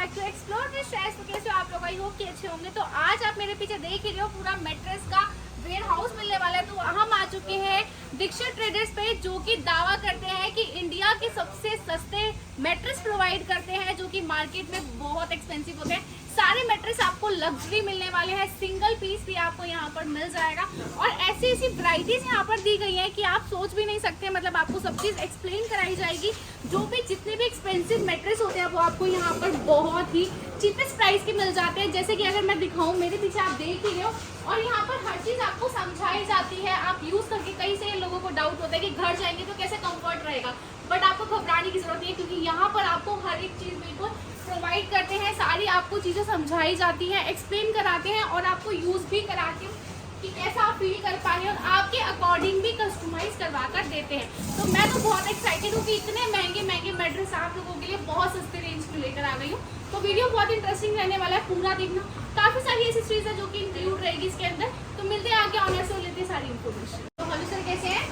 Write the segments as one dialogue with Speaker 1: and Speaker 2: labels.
Speaker 1: Back to explore with शैस। तो कैसे हो आप लोग? आई होप कि अच्छे होंगे। तो आज आप मेरे पीछे देख ही रहे हो, पूरा मैट्रेस का वेयर हाउस मिलने वाला है। तो हम आ चुके हैं दीक्षित ट्रेडर्स पे, जो कि दावा करते हैं कि इंडिया के सबसे सस्ते मैट्रेस प्रोवाइड करते हैं, जो कि मार्केट में बहुत एक्सपेंसिव होते हैं। सारे मैट्रेस आपको लग्जरी मिलने वाले हैं, सिंगल पीस भी आपको यहाँ पर मिल जाएगा और ऐसी ऐसी वैरायटीज यहाँ पर दी गई है कि आप सोच भी नहीं सकते। मतलब आपको सब चीज़ एक्सप्लेन कराई जाएगी। जो भी जितने भी एक्सपेंसिव मैट्रेस होते हैं वो आपको यहाँ पर बहुत ही चीपेस्ट प्राइस के मिल जाते हैं। जैसे कि अगर मैं दिखाऊँ, मेरे पीछे आप देख ही रहे हो, और यहाँ पर हर चीज़ आपको समझाई जाती है। आप यूज़ करके, कई से लोगों को डाउट होता है कि घर जाएंगे तो कैसे कंफर्ट रहेगा, बट आपको घबराने की जरूरत नहीं है, क्योंकि यहाँ पर आपको हर एक चीज़ बिल्कुल प्रोवाइड करते हैं। सारी आपको चीज़ें समझाई जाती हैं, एक्सप्लेन कराते हैं और आपको यूज़ भी कराते हैं कि कैसा आप फील कर पा रहे हैं, और आपके अकॉर्डिंग भी कस्टमाइज करवा कर देते हैं। तो मैं तो बहुत एक्साइटेड हूँ कि इतने महंगे महंगे मैट्रेस आप लोगों के लिए बहुत सस्ते रेंज में लेकर आ गई हूँ। तो वीडियो बहुत इंटरेस्टिंग रहने वाला है, पूरा देखना। काफ़ी सारी ऐसी चीज़ है जो कि इंक्लूड रहेगी इसके अंदर। तो मिलते हैं आगे ऑनर से, लेते हैं सारी इन्फॉर्मेशन। तो हेलो सर, कैसे हैं?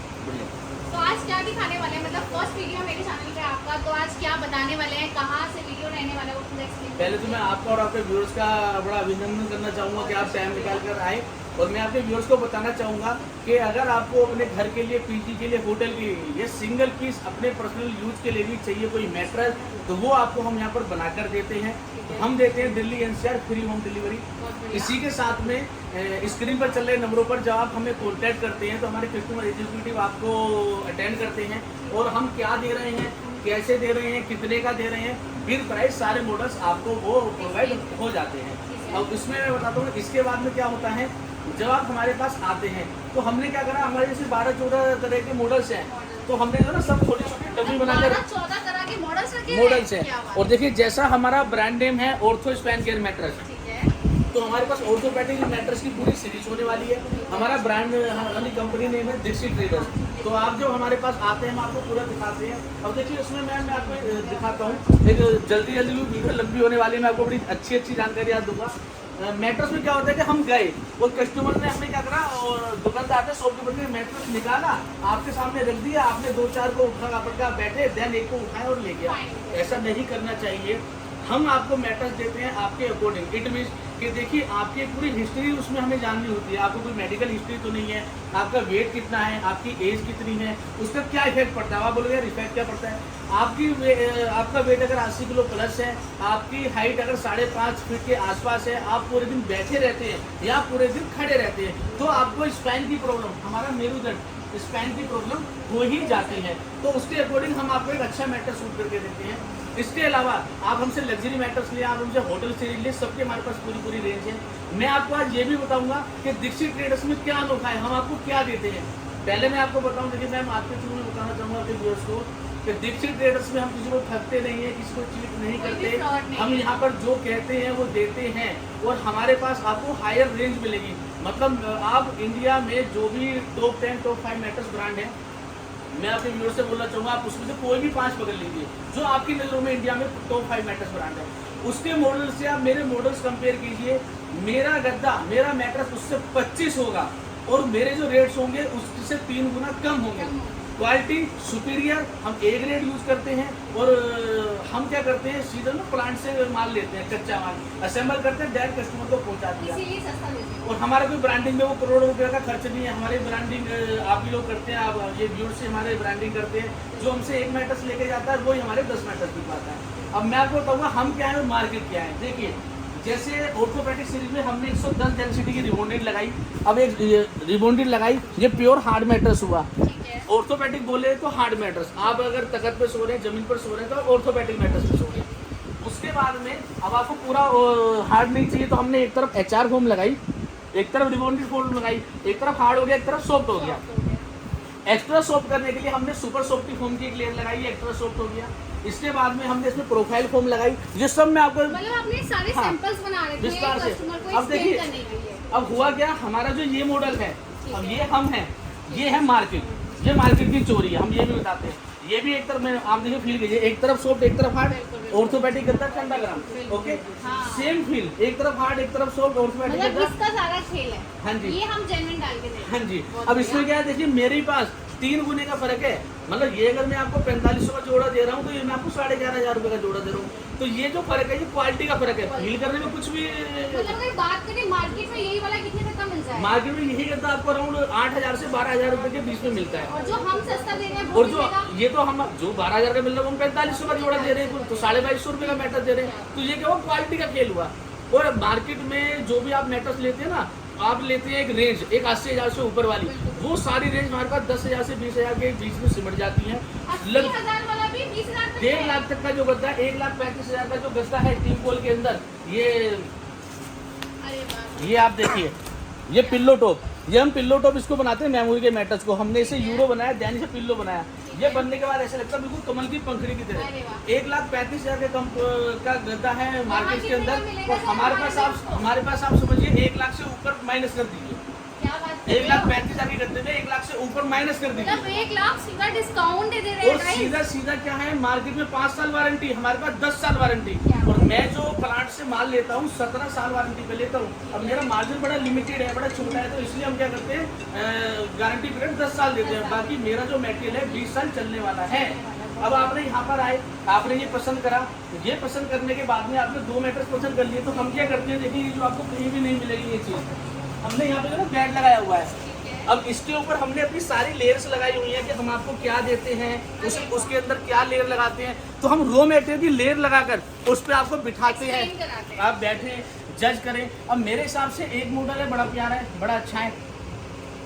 Speaker 1: तो आज क्या दिखाने वाले हैं? मतलब फर्स्ट वीडियो मेरे चैनल पे आपका, तो आज क्या बताने वाले हैं, कहाँ से वीडियो रहने वाला है, वो पूरा एक्सप्लेन।
Speaker 2: पहले तो मैं आपका और आपके व्यूअर्स का बड़ा अभिनंदन करना चाहूँगा कि आप टाइम निकाल कर आए, और मैं आपके व्यूअर्स को बताना चाहूँगा कि अगर आपको अपने घर के लिए, पीजी के लिए, होटल के लिए, ये सिंगल पीस अपने पर्सनल यूज के लिए भी चाहिए कोई मैट्रेस, तो वो आपको हम यहाँ पर बनाकर देते हैं। हम देते हैं Delhi NCR free home delivery. इसी के साथ में स्क्रीन पर चल रहे नंबरों पर जब आप हमें कॉन्टैक्ट करते हैं तो हमारे कस्टमर एग्जीक्यूटिव आपको अटेंड करते हैं, और हम क्या दे रहे हैं, कैसे दे रहे हैं, कितने का दे रहे हैं, फिर प्राइस सारे मॉडल्स आपको वो प्रोवाइड हो जाते हैं। अब इसमें मैं बताता हूँ, इसके बाद में क्या होता है, जब आप हमारे पास आते हैं तो हमने क्या करा, हमारे जैसे 12-14 तरह के मॉडल्स हैं, तो हमने जो ना सब छोटी छोटी डब्बी बनाकर
Speaker 1: 14 तरह के
Speaker 2: मॉडल्स हैं। और देखिए, जैसा हमारा ब्रांड नेम है ऑर्थो स्पैन केयर मैट्रेस, तो हमारे पास ऑर्थोपेडिक मैट्रेस की पूरी सीरीज होने वाली है। हमारा ब्रांड वाली कंपनी नेम है दीक्षित ट्रेडर्स। तो आप जो हमारे पास आते हैं हम आपको पूरा दिखाते हैं। अब देखिए, उसमें मैं आपको दिखाता हूँ, एक जल्दी वीडियो लंबी होने वाली है, मैं आपको बड़ी अच्छी जानकारी याद दूंगा। मैट्रेस में क्या होता है कि हम गए और कस्टमर ने हमने क्या करा, और दुकानदार ने शॉपकीपर ने मैट्रेस निकाला, आपके सामने रख दिया, आपने 2-4 को उठा पटका बैठे, देन एक को उठाए और ले गया। ऐसा नहीं करना चाहिए। हम आपको मैट्रेस देते हैं आपके अकॉर्डिंग। इट मीन्स कि देखिए, आपकी पूरी हिस्ट्री उसमें हमें जाननी होती है। आपको कोई मेडिकल हिस्ट्री तो नहीं है, आपका वेट कितना है, आपकी एज कितनी है, उसका क्या इफेक्ट पड़ता है। आप बोलोगे इफेक्ट क्या पड़ता है, आपका वेट अगर 80 किलो प्लस है, आपकी हाइट अगर 5.5 फीट के आसपास है, आप पूरे दिन बैठे रहते हैं या पूरे दिन खड़े रहते हैं, तो आपको स्पाइन की प्रॉब्लम, हमारा मेरुदंड स्पाइन की प्रॉब्लम हो ही जाती है। तो उसके अकॉर्डिंग हम आपको एक अच्छा मैट्रेस सूट करके देते हैं। इसके अलावा आप हमसे लग्जरी मैट्रेस लिए, आप हमसे होटल सीरीज लिए, सबके हमारे पास पूरी रेंज है। मैं आपको आज ये भी बताऊंगा कि दीक्षित ट्रेडर्स में क्या अनोखा है, हम आपको क्या देते हैं। पहले मैं आपको बताऊं, देखिए मैम, आपके थ्रू में बताना चाहूँगा अपने व्यूअर्स को कि दीक्षित ट्रेडर्स में हम किसी को ठगते नहीं है, किसी को चीट नहीं करते। हम यहाँ पर जो कहते हैं वो देते हैं, और हमारे पास आपको हायर रेंज मिलेगी। मतलब आप इंडिया में जो भी टॉप 10 टॉप 5 मैट्रेस ब्रांड है, मैं अपने व्यूअर्स से बोलना चाहूँगा, आप उसमें से कोई भी 5 पकड़ लीजिए जो आपकी नज़रों में इंडिया में टॉप 5 मैट्रेस ब्रांड है। उसके मॉडल से आप मेरे मॉडल्स कंपेयर कीजिए। मेरा गद्दा, मेरा मैट्रेस उससे 25 होगा, और मेरे जो रेट्स होंगे उससे 3 गुना कम होंगे। क्वालिटी सुपीरियर, हम ए ग्रेड यूज करते हैं, और हम क्या करते हैं, सीधा ना प्लांट से माल लेते हैं, कच्चा माल असेंबल करते हैं, डायरेक्ट कस्टमर को पहुंचा दिया। और हमारा कोई ब्रांडिंग में वो करोड़ों रुपये का खर्च नहीं है। हमारी ब्रांडिंग आप भी लोग करते हैं, आप ये व्यूअर्स से हमारे ब्रांडिंग करते हैं। जो हमसे एक मैट्रेस लेके जाता है वही हमारे 10 मैट्रेस बिकवाता है। अब मैं आपको बताऊँगा हम क्या है और मार्केट क्या है। देखिए, जैसे ऑर्थोपेडिक सीरीज में हमने 110 डेंसिटी की रिबॉन्डेड लगाई, अब एक रिबॉन्डेड लगाई, ये प्योर हार्ड मैट्रेस हुआ। ऑर्थोपेडिक बोले तो हार्ड मैट्रेस, आप अगर तखत पे सो रहे हैं, जमीन पर सो रहे हैं, तो ऑर्थोपेडिक मैट्रेस पे सो रहे हैं। उसके बाद में अब आपको पूरा हार्ड नहीं चाहिए, तो हमने एक तरफ HR फोम लगाई, एक तरफ रिबॉन्डेड फोम लगाई, एक तरफ हार्ड हो गया, एक तरफ सॉफ्ट हो गया। एक्स्ट्रा सॉफ्ट करने के लिए हमने सुपर सॉफ्टी फोम की एक लेयर लगाई, एक्स्ट्रा सॉफ्ट हो गया। इसके बाद में हमने इसमें प्रोफाइल फोम लगाई, जिस सब में आपको
Speaker 1: मतलब आपने सारे सैंपल्स बना रखे हैं
Speaker 2: विस्तार से।
Speaker 1: कस्टमर को
Speaker 2: अब देखिए,
Speaker 1: करने के लिए।
Speaker 2: अब हुआ क्या, हमारा जो ये मॉडल है, अब ये हम हैं, ये है मार्केट, ये मार्केट की चोरी है, हम ये भी बताते हैं। ये भी एक तरफ में आप देखिए फील कीजिए, एक तरफ सॉफ्ट एक तरफ हार्ड, ऑर्थोपेडिक गद्दा ठंडा गरम, ओके, सेम फील, एक तरफ हार्ड एक तरफ सॉफ्ट, ऑर्थोपेडिक
Speaker 1: मतलब इसका सारा खेल है।
Speaker 2: हाँ जी,
Speaker 1: ये हम जेन्युइन डाल के देते हैं।
Speaker 2: हाँ जी। अब इसमें क्या है, देखिए मेरे पास 3 गुने का फर्क है। मतलब ये अगर मैं आपको 4500 का जोड़ा दे रहा हूँ तो ये मैं आपको 11,500 रुपए का जोड़ा दे रहा हूँ। तो ये जो फर्क है ये क्वालिटी का फर्क है, फील करने में कुछ भी।
Speaker 1: मतलब अगर बात करें मार्केट में यही वाला कितने तक का मिल जाएगा?
Speaker 2: मार्केट में यही गद्दा आपको अराउंड 8,000 से 12,000 रुपए के बीच में मिलता है।
Speaker 1: और जो हम सस्ता दे रहे हैं वो
Speaker 2: और जो ये तो हम जो 12,000 का मिल रहा है हम 4500 का जोड़ा दे रहे हैं, तो 2,250 रुपए का मैट्रेस दे रहे हैं। तो ये क्या हुआ, क्वालिटी का खेल हुआ। और मार्केट में जो भी आप मैट्रेस लेते हैं ना, आप लेते हैं एक रेंज, एक 80,000 से ऊपर वाली, वो सारी रेंज हमारे पास 10,000 से 20,000 के बीच में सिमट जाती है।
Speaker 1: 80,000 वाला भी 20,000 तक
Speaker 2: 1.5 लाख तक का जो गद्दा, 1,35,000 का जो गद्दा है टीम पोल के अंदर, ये आप देखिए, ये पिल्लो टॉप, ये हम पिल्लो टॉप इसको बनाते हैं मेमोरी के मैट्रेस को। हमने इसे यूरो बनाया, दैन से पिल्लो बनाया। ये बनने के बाद ऐसा लगता है बिल्कुल कमल की पंखड़ी की तरह। 1,35,000 का गद्दा है मार्केट के अंदर, और हमारे पास आप समझिए 1 लाख से ऊपर माइनस कर दीजिए। 1,35,000 के गद्दे में 1 लाख से ऊपर माइनस कर दीजिए।
Speaker 1: मतलब 1 लाख सीधा डिस्काउंट दे रहे
Speaker 2: और
Speaker 1: हैं।
Speaker 2: सीधा क्या है, मार्केट में 5 साल वारंटी, हमारे पास 10 साल वारंटी। और मैं जो प्लांट से माल लेता हूँ 17 साल वारंटी पे लेता हूँ। अब मेरा मार्जिन बड़ा लिमिटेड है, बड़ा छोटा है, तो इसलिए हम क्या करते हैं, गारंटी पीरियड 10 साल देते हैं। बाकी मेरा जो मटेरियल है 20 साल चलने वाला है। अब आपने यहाँ पर आए, आपने ये पसंद करा, ये पसंद करने के बाद में आपने 2 मैट्रेस पसंद कर लिए, तो हम क्या करते हैं, देखिए ये जो आपको कहीं भी नहीं मिलेगी ये चीज़, हमने यहाँ पे जो ना बैड लगाया हुआ है। अब इसके ऊपर हमने अपनी सारी लेयर्स लगाई हुई है कि हम आपको क्या देते हैं, उसके अंदर क्या लेयर लगाते हैं। तो हम रॉ मटेरियल की लेयर लगाकर उस पर आपको बिठाते हैं, आप बैठे जज करें। अब मेरे हिसाब से एक मॉडल है, बड़ा प्यारा है, बड़ा अच्छा है।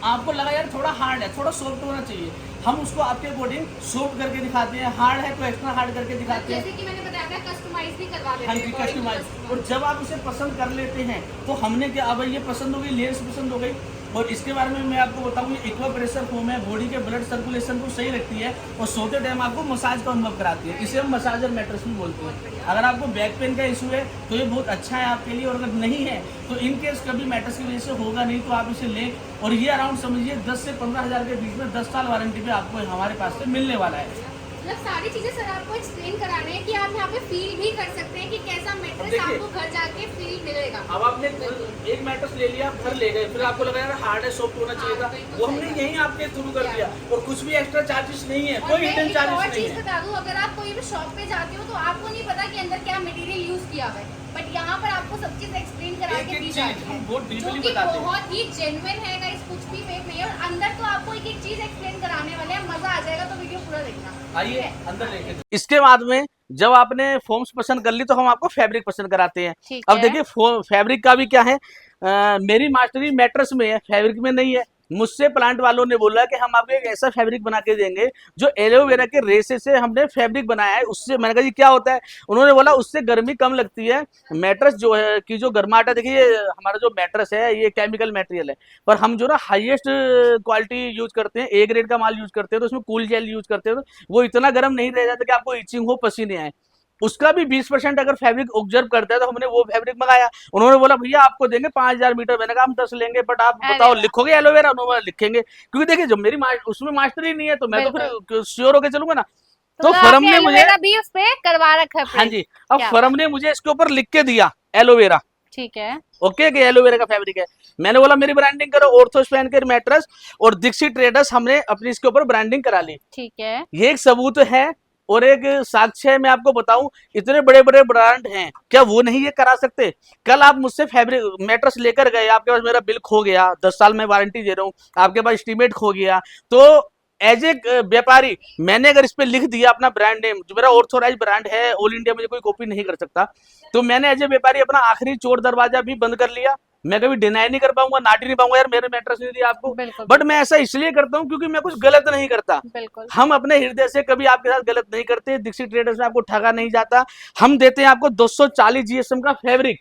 Speaker 2: आपको लगा यार थोड़ा हार्ड है, थोड़ा सॉफ्ट होना चाहिए, हम उसको आपके अकॉर्डिंग सॉफ्ट करके दिखाते हैं। हार्ड है तो एक्स्ट्रा हार्ड करके दिखाते हैं,
Speaker 1: जैसे कि मैंने बताया था, कस्टमाइज भी करवा देते हैं।
Speaker 2: हाँ, कस्टमाइज। और जब आप इसे पसंद कर लेते हैं तो हमने क्या, अब ये पसंद हो गई, लेयर्स पसंद हो गई। और इसके बारे में मैं आपको बताऊं, ये एक्वा प्रेशर फोम है, बॉडी के ब्लड सर्कुलेशन को सही रखती है और सोते टाइम आपको मसाज का अनुभव कराती है। इसे हम मसाजर मैट्रेस भी बोलते हैं। अगर आपको बैक पेन का इशू है तो ये बहुत अच्छा है आपके लिए, और अगर नहीं है तो इन केस कभी मैट्रेस की वजह से होगा नहीं तो आप इसे लें। और ये अराउंड समझिए 10 से 15,000 के बीच में 10 साल वारंटी पे आपको हमारे पास से मिलने वाला है।
Speaker 1: मतलब सारी चीजें सर आपको एक्सप्लेन कराने हैं कि आप यहाँ पे फील भी कर सकते हैं कि कैसा मैट्रेस आपको घर जाके फील मिलेगा।
Speaker 2: अब आपने एक मैट्रेस ले लिया, घर ले गए, फिर आपको लगा यार हार्ड है, सॉफ्ट होना चाहिए था, वो हमने यही आपके थ्रू कर दिया। और कुछ भी एक्स्ट्रा चार्जेस नहीं है, कोई हिडन चार्जेस नहीं है।
Speaker 1: बता दूं, अगर आप कोई भी शॉप पे जाते हो तो आपको नहीं पता कि अंदर क्या मटेरियल यूज किया हुआ है, बट यहाँ पर आपको सब चीज एक्सप्लेन करा के दी जाती है, जो कि बहुत ही जेन्युइन है गाइस, कुछ भी फेक नहीं है। और अंदर तो आपको एक एक चीज एक्सप्लेन कराने वाले हैं, मजा आ जाएगा, तो वीडियो पूरा देखना।
Speaker 2: आइए अंदर लेके। इसके बाद में जब आपने फॉर्म्स पसंद कर ली तो हम आपको फैब्रिक पसंद कराते हैं। अब देखिए फैब्रिक का भी क्या है, मेरी मास्टरी मैट्रेस में है, फैब्रिक में नहीं है। मुझसे प्लांट वालों ने बोला कि हम आपको एक ऐसा फैब्रिक बना के देंगे जो एलोवेरा के रेसे से हमने फैब्रिक बनाया है। उससे मैंने कहा जी क्या होता है, उन्होंने बोला उससे गर्मी कम लगती है, मैट्रेस जो है कि जो गर्माहट है। देखिए हमारा जो मैट्रेस है ये केमिकल मटेरियल है, पर हम जो ना हाईएस्ट क्वालिटी यूज करते हैं, ए ग्रेड का माल यूज करते हैं, तो उसमें कूल जेल यूज करते हैं, तो वो इतना गर्म नहीं रह जाता कि आपको इचिंग हो, पसीने आए। उसका भी 20% अगर फैब्रिक ऑब्जर्व करता है, तो हमने वो फैब्रिक मंगाया। उन्होंने बोला भैया आपको देंगे 5,000 मीटर, मैंने कहा हम 10 लेंगे, बट आप बताओ लिखोगे एलोवेरा? उन्होंने लिखेंगे, क्योंकि देखिए जब मेरी उसमें मास्टर ही नहीं है तो मैं तो फिर श्योर होकर चलूंगा ना। तो फर्म ने मुझे
Speaker 1: भी उस पे करवा रखा है।
Speaker 2: हाँ जी, अब फर्म ने मुझे इसके ऊपर लिख के दिया एलोवेरा,
Speaker 1: ठीक है,
Speaker 2: ओके, कि एलोवेरा का फैब्रिक है। मैंने बोला मेरी ब्रांडिंग करो, ऑर्थोस्पैन के मैट्रेस और दीक्षित ट्रेडर्स, हमने अपनी इसके ऊपर ब्रांडिंग करा ली,
Speaker 1: ठीक है।
Speaker 2: ये एक सबूत है और एक साक्ष्य है। मैं आपको बताऊं, इतने बड़े बड़े ब्रांड हैं, क्या वो नहीं ये करा सकते? कल आप मुझसे फैब्रिक मैट्रेस लेकर गए, आपके पास मेरा बिल खो गया, 10 साल में वारंटी दे रहा हूं, आपके पास एस्टीमेट खो गया, तो एज ए व्यापारी मैंने अगर इस पे लिख दिया अपना ब्रांड नेम, जो मेरा ऑर्थोराइज ब्रांड है, ऑल इंडिया मुझे कोई कॉपी नहीं कर सकता, तो मैंने एज ए व्यापारी अपना आखिरी चोर दरवाजा भी बंद कर लिया। मैं कभी डिनाई नहीं कर पाऊंगा, नाटी नहीं पाऊंगा यार मेरे मैट्रेस नहीं दिया आपको, बट मैं ऐसा इसलिए करता हूं क्योंकि मैं कुछ गलत नहीं करता। हम अपने हृदय से कभी आपके साथ गलत नहीं करते। दीक्षित ट्रेडर्स में आपको ठगा नहीं जाता। हम देते हैं आपको 240 जीएसएम का फैब्रिक,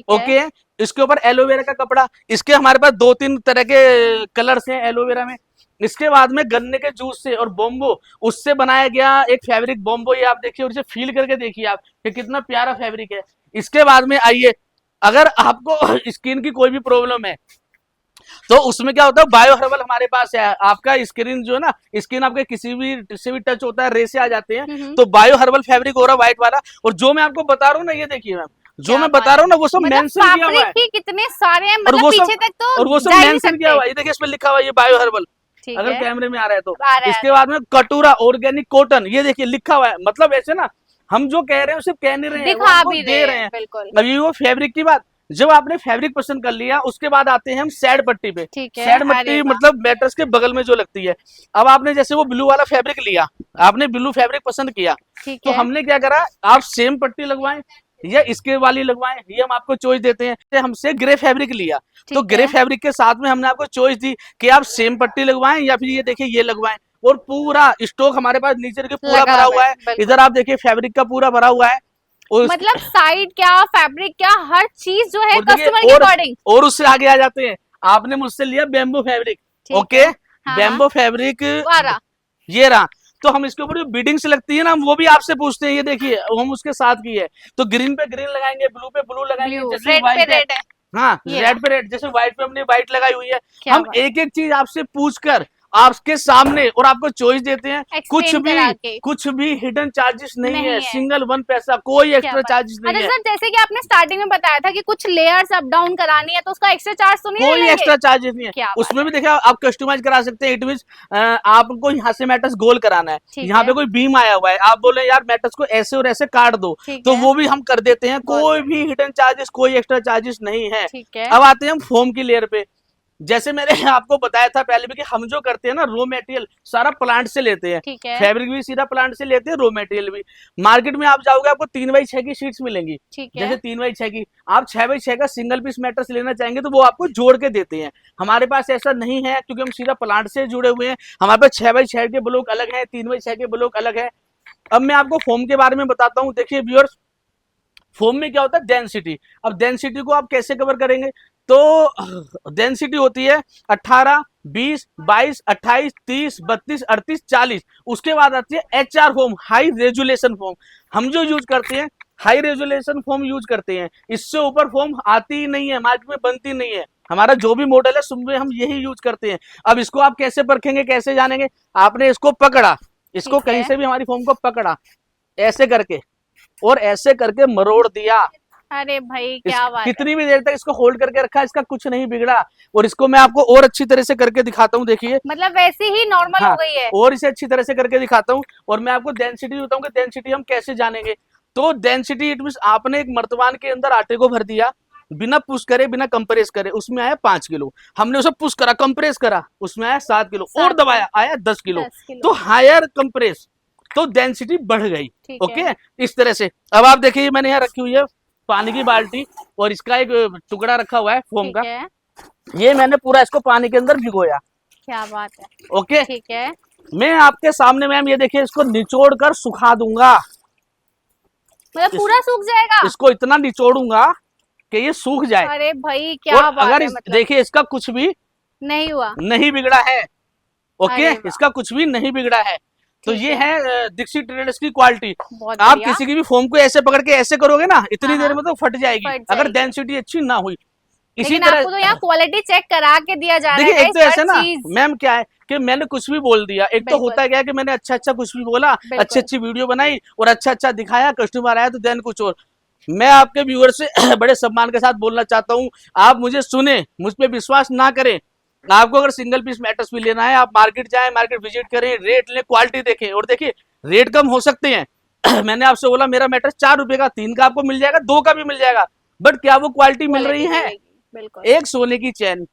Speaker 2: ओके, इसके ऊपर एलोवेरा का कपड़ा, इसके हमारे पास 2-3 तरह के कलर्स हैं एलोवेरा में। इसके बाद में गन्ने के जूस से और बोम्बो उससे बनाया गया एक फैब्रिक बोम्बो, ये आप देखिए और इसे फील करके देखिए आप कि कितना प्यारा फैब्रिक है। इसके बाद में आइए, अगर आपको स्किन की कोई भी प्रॉब्लम है तो उसमें क्या होता है, बायो हर्बल हमारे पास है। आपका स्किन जो है ना, स्किन आपके किसी भी से भी टच होता है, रेसे आ जाते हैं, तो बायो हर्बल फैब्रिक हो रहा है व्हाइट वाला। और जो मैं आपको बता रहा हूँ ना, ये देखिए मैम, जो मैं बता रहा हूँ ना वो सब मेंशन किया हुआ है,
Speaker 1: कितने सारे हैं,
Speaker 2: और वो सब मेंशन किया हुआ है। ये देखिए इसमें लिखा हुआ है ये बायो हर्बल,
Speaker 1: ठीक
Speaker 2: अगर
Speaker 1: है।
Speaker 2: कैमरे में आ रहा है तो।
Speaker 1: आ रहा है।
Speaker 2: इसके बाद में कटोरा ऑर्गेनिक कॉटन, ये देखिए लिखा हुआ है, मतलब ऐसे ना हम जो कह रहे हैं सिर्फ कह नहीं रहे हैं, वो
Speaker 1: दिखा
Speaker 2: आपको
Speaker 1: भी
Speaker 2: दे रहे हैं।
Speaker 1: बिल्कुल।
Speaker 2: अभी वो फैब्रिक की बात, जब आपने फैब्रिक पसंद कर लिया उसके बाद आते हैं हम सैड पट्टी पे।
Speaker 1: ठीक है।
Speaker 2: सैड
Speaker 1: अरे
Speaker 2: पट्टी
Speaker 1: वाह।
Speaker 2: मतलब मैट्रेस के बगल में जो लगती है। अब आपने जैसे वो ब्लू वाला फैब्रिक लिया, आपने ब्लू फैब्रिक पसंद किया,
Speaker 1: ठीक
Speaker 2: तो
Speaker 1: है।
Speaker 2: हमने क्या करा, आप सेम पट्टी लगवाएं या इसके वाली लगवाएं, ये हम आपको चॉइस देते हैं। हमसे ग्रे फैब्रिक लिया तो
Speaker 1: ठीक
Speaker 2: ग्रे
Speaker 1: है।
Speaker 2: फैब्रिक के साथ में हमने आपको चॉइस दी कि आप सेम पट्टी लगवाएं या फिर ये देखिए ये लगवाएं। और पूरा स्टॉक हमारे पास नीचे देखिए पूरा
Speaker 1: लगा
Speaker 2: भरा
Speaker 1: हुआ
Speaker 2: हुआ
Speaker 1: है,
Speaker 2: है,
Speaker 1: बिल्कुल।
Speaker 2: इधर आप देखिए फैब्रिक का पूरा भरा हुआ है। और
Speaker 1: मतलब साइड क्या, फैब्रिक क्या, हर चीज जो है
Speaker 2: और देखिए
Speaker 1: कस्टमर के अकॉर्डिंग।
Speaker 2: और उससे आगे आ जाते हैं, आपने मुझसे लिया बैम्बू फैब्रिक,
Speaker 1: ठीक
Speaker 2: ओके,
Speaker 1: है। हाँ,
Speaker 2: बैम्बू फैब्रिक
Speaker 1: आ रहा।
Speaker 2: ये रहा। तो हम इसके ऊपर जो बीडिंग्स लगती है ना, हम वो भी आपसे पूछते हैं, ये देखिए हम उसके साथ की है। तो ग्रीन पे ग्रीन लगाएंगे, ब्लू पे ब्लू लगाएंगे,
Speaker 1: ब्लू,
Speaker 2: जैसे
Speaker 1: रेड पे
Speaker 2: व्हाइट है,
Speaker 1: रेड है।
Speaker 2: हाँ
Speaker 1: ये
Speaker 2: रेड पे रेड, जैसे व्हाइट पे हमने व्हाइट लगाई हुई है।
Speaker 1: क्या
Speaker 2: हम
Speaker 1: बात।
Speaker 2: एक एक चीज आपसे पूछकर आपके सामने और आपको चॉइस देते हैं।
Speaker 1: एक्सप्लेन करा के।
Speaker 2: कुछ भी हिडन चार्जेस नहीं
Speaker 1: नहीं
Speaker 2: है,
Speaker 1: है।
Speaker 2: सिंगल वन पैसा कोई
Speaker 1: क्या
Speaker 2: एक्स्ट्रा
Speaker 1: बात।
Speaker 2: चार्जेस नहीं
Speaker 1: अच्छा
Speaker 2: है।
Speaker 1: सर, जैसे कि आपने स्टार्टिंग में बताया था कि कुछ लेयर्स अप डाउन करानी है तो उसका एक्स्ट्रा चार्ज तो नहीं
Speaker 2: कोई
Speaker 1: लेंगे?
Speaker 2: एक्स्ट्रा चार्जेस नहीं है।
Speaker 1: क्या बात
Speaker 2: उसमें
Speaker 1: है।
Speaker 2: भी देखिए आप कस्टमाइज करा सकते हैं। इट मीन आपको यहाँ से मैट्रेस गोल कराना है,
Speaker 1: ठीक
Speaker 2: यहाँ
Speaker 1: है।
Speaker 2: पे कोई बीम आया हुआ है, आप बोले यार मैट्रेस को ऐसे और ऐसे काट दो,
Speaker 1: ठीक
Speaker 2: तो
Speaker 1: है।
Speaker 2: वो भी हम कर देते हैं।
Speaker 1: बहुत
Speaker 2: कोई भी हिडन चार्जेस, कोई एक्स्ट्रा चार्जेस नहीं है।
Speaker 1: ठीक है।
Speaker 2: अब आते हैं हम फोम की लेयर पे। जैसे मैंने आपको बताया था पहले भी कि हम जो करते हैं ना, रो मटेरियल सारा प्लांट से लेते हैं,
Speaker 1: ठीक है।
Speaker 2: फैब्रिक भी सीधा प्लांट से लेते हैं, रो मटेरियल भी। मार्केट में आप जाओगे आपको 3x6 की शीट्स मिलेंगी,
Speaker 1: ठीक है।
Speaker 2: जैसे 3x6 की। आप 6x6 का सिंगल पीस मैट्रेस लेना चाहेंगे तो वो आपको जोड़ के देते हैं। हमारे पास ऐसा नहीं है क्योंकि हम सीधा प्लांट से जुड़े हुए हैं। हमारे पास 6x6 के ब्लॉक अलग है, 3x6 के ब्लॉक अलग है। अब मैं आपको फोम के बारे में बताता हूँ। देखिए व्यूअर्स, फोम में क्या होता है, डेंसिटी। अब डेंसिटी को आप कैसे कवर करेंगे, तो डेंसिटी होती है 18, 20, 22, 28, 30, 32, 38, 40। उसके बाद आती है HR foam, high resolution foam. हम जो यूज करते हैं हाई रेजुलेशन फोम यूज करते हैं। इससे ऊपर फोम आती ही नहीं है, मार्केट में बनती नहीं है। हमारा जो भी मॉडल है उसमें हम यही यूज करते हैं। अब इसको आप कैसे परखेंगे, कैसे जानेंगे, आपने इसको पकड़ा, इसको कहीं से भी हमारी फोम को पकड़ा ऐसे करके और ऐसे करके मरोड़ दिया,
Speaker 1: अरे भाई क्या बात है।
Speaker 2: कितनी भी देर तक इसको होल्ड करके रखा, इसका कुछ नहीं बिगड़ा। और इसको मैं आपको और अच्छी तरह से करके दिखाता हूँ, देखिए।
Speaker 1: मतलब वैसे ही नॉर्मल
Speaker 2: हाँ,
Speaker 1: हो गई है।
Speaker 2: और इसे अच्छी तरह से करके दिखाता हूँ और मैं आपको डेंसिटी बताऊँ कि डेंसिटी हम कैसे जानेंगे। तो डेंसिटी इट मीन आपने एक मर्तबान के अंदर आटे को भर दिया, बिना पुश करे बिना कंप्रेस करे, उसमें आया 5 किलो। हमने उसे पुश करा, कंप्रेस करा, उसमें आया 7 किलो, और दबाया आया 10 किलो। तो हायर कंप्रेस तो डेंसिटी बढ़ गई। ओके, इस तरह से। अब आप देखिए मैंने यहाँ रखी हुई है पानी की बाल्टी और इसका एक टुकड़ा रखा हुआ है फोम का। ये मैंने पूरा इसको पानी के अंदर भिगोया।
Speaker 1: क्या बात है।
Speaker 2: ओके,
Speaker 1: ठीक है।
Speaker 2: मैं आपके सामने मैम ये देखिए इसको निचोड़ कर सुखा दूंगा।
Speaker 1: मतलब पूरा सूख जाएगा?
Speaker 2: इसको इतना निचोड़ूंगा कि ये सूख जाए।
Speaker 1: अरे भाई क्या बात
Speaker 2: अगर
Speaker 1: है। मतलब
Speaker 2: देखिए इसका कुछ भी
Speaker 1: नहीं हुआ,
Speaker 2: नहीं बिगड़ा है। ओके,
Speaker 1: अरे
Speaker 2: इसका कुछ भी नहीं बिगड़ा है। तो
Speaker 1: ठीक
Speaker 2: ये है दीक्षित ट्रेडर्स की क्वालिटी।
Speaker 1: बहुत
Speaker 2: आप
Speaker 1: बढ़िया।
Speaker 2: किसी की भी फोम को ऐसे पकड़ के ऐसे करोगे ना, इतनी
Speaker 1: हाँ,
Speaker 2: देर में तो फट जाएगी
Speaker 1: फट
Speaker 2: अगर
Speaker 1: जाएगी।
Speaker 2: डेंसिटी अच्छी ना हुई। इसी
Speaker 1: लेकिन
Speaker 2: तरह
Speaker 1: आपको तो यहाँ क्वालिटी चेक करा के दिया जा रहा
Speaker 2: देखिए,
Speaker 1: है
Speaker 2: एक तो
Speaker 1: guys,
Speaker 2: ऐसे
Speaker 1: हर
Speaker 2: ना
Speaker 1: चीज।
Speaker 2: मैम क्या है कि मैंने कुछ भी बोल दिया। एक तो
Speaker 1: बिल्कुल।
Speaker 2: होता क्या है कि मैंने अच्छा अच्छा कुछ भी बोला,
Speaker 1: बिल्कुल।
Speaker 2: अच्छी अच्छी वीडियो बनाई और अच्छा अच्छा दिखाया, कस्टमर आया तो देन कुछ और। मैं आपके व्यूअर से बड़े सम्मान के साथ बोलना चाहता हूँ, आप मुझे सुने, मुझ पे विश्वास ना करें। आपको अगर सिंगल पीस मैट्रेस भी लेना है, आप मार्केट जाएं, मार्केट विजिट करें, रेट लें, क्वालिटी देखें। और देखिए रेट कम हो सकते हैं मैंने आपसे बोला मेरा मैट्रेस 4 रुपए का 3 का आपको मिल जाएगा, 2 का भी मिल जाएगा, बट क्या वो क्वालिटी मिल रही है?
Speaker 1: बिल्कुल।
Speaker 2: एक सोने की चैन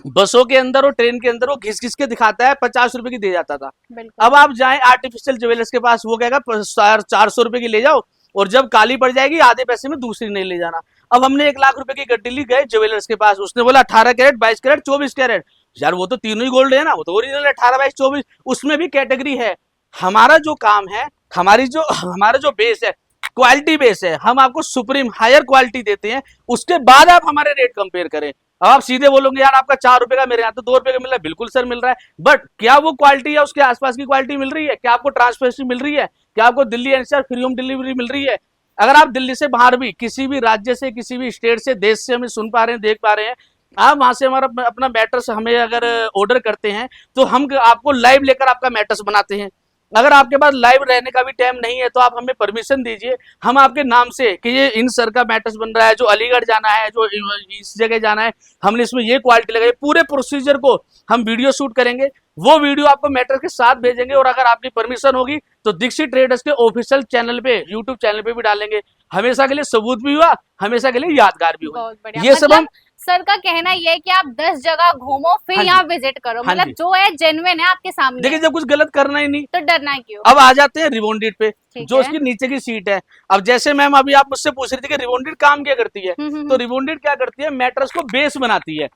Speaker 2: बसों के अंदर और ट्रेन के अंदर वो घिस घिस के दिखाता है, 50 रुपए की दे जाता था। अब आप जाएं आर्टिफिशियल ज्वेलर्स के पास, वो कहेगा 400 रुपए की ले जाओ, और जब काली पड़ जाएगी आधे पैसे में दूसरी नहीं ले जाना। अब हमने 1 लाख रुपए की गड्डी ली, गए ज्वेलर्स के पास, उसने बोला 18 कैरेट, 22 कैरेट, 24 कैरेट। यार वो तो तीनों ही गोल्ड है ना, वो तो ओरिजिनल है, 18, 22, 24। उसमें भी कैटेगरी है। हमारा जो काम है, हमारा जो बेस है, क्वालिटी बेस है। हम आपको सुप्रीम हायर क्वालिटी देते हैं, उसके बाद आप हमारे रेट कंपेयर करें। अब आप सीधे बोलोगे यार आपका 4 रुपए का, मेरे यहाँ तो 2 रुपए का मिल रहा है। बिल्कुल सर मिल रहा है, बट क्या वो क्वालिटी या उसके आसपास की क्वालिटी मिल रही है? क्या आपको ट्रांसपेरेंसी मिल रही है? क्या आपको Delhi NCR free home delivery मिल रही है? अगर आप दिल्ली से बाहर भी किसी भी राज्य से, किसी भी स्टेट से, देश से हमें सुन पा रहे हैं, देख पा रहे हैं, आप वहां से हमारा अपना मैट्रेस हमें अगर ऑर्डर करते हैं तो हम आपको लाइव लेकर आपका मैट्रेस बनाते हैं। अगर आपके पास लाइव रहने का भी टाइम नहीं है तो आप हमें परमिशन दीजिए, हम आपके नाम से कि ये इन सर का मैट्रेस बन रहा है, जो अलीगढ़ जाना है, जो इस जगह जाना है, हमने इसमें ये क्वालिटी लगाई, पूरे प्रोसीजर को हम वीडियो शूट करेंगे, वो वीडियो आपको मैट्रेस के साथ भेजेंगे, और अगर आपकी परमिशन होगी तो दीक्षित ट्रेडर्स के ऑफिशियल चैनल पे, यूट्यूब चैनल पे भी डालेंगे। हमेशा के लिए सबूत भी हुआ, हमेशा के लिए यादगार भी हुआ।
Speaker 1: बहुत बढ़िया।
Speaker 2: ये सब हम
Speaker 1: सर का कहना ये है कि आप 10 जगह घूमो फिर यहाँ विजिट करो, मतलब जो है जेन्युइन है आपके सामने।
Speaker 2: देखिए जब कुछ गलत करना ही नहीं
Speaker 1: तो डरना क्यों।
Speaker 2: अब आ जाते हैं रिबॉन्डेड पे, जो उसकी नीचे की सीट है। अब जैसे मैम अभी आप मुझसे पूछ रही थी कि रिबॉन्डेड काम क्या करती है, तो रिबॉन्डेड क्या करती है, मैट्रेस को बेस बनाती है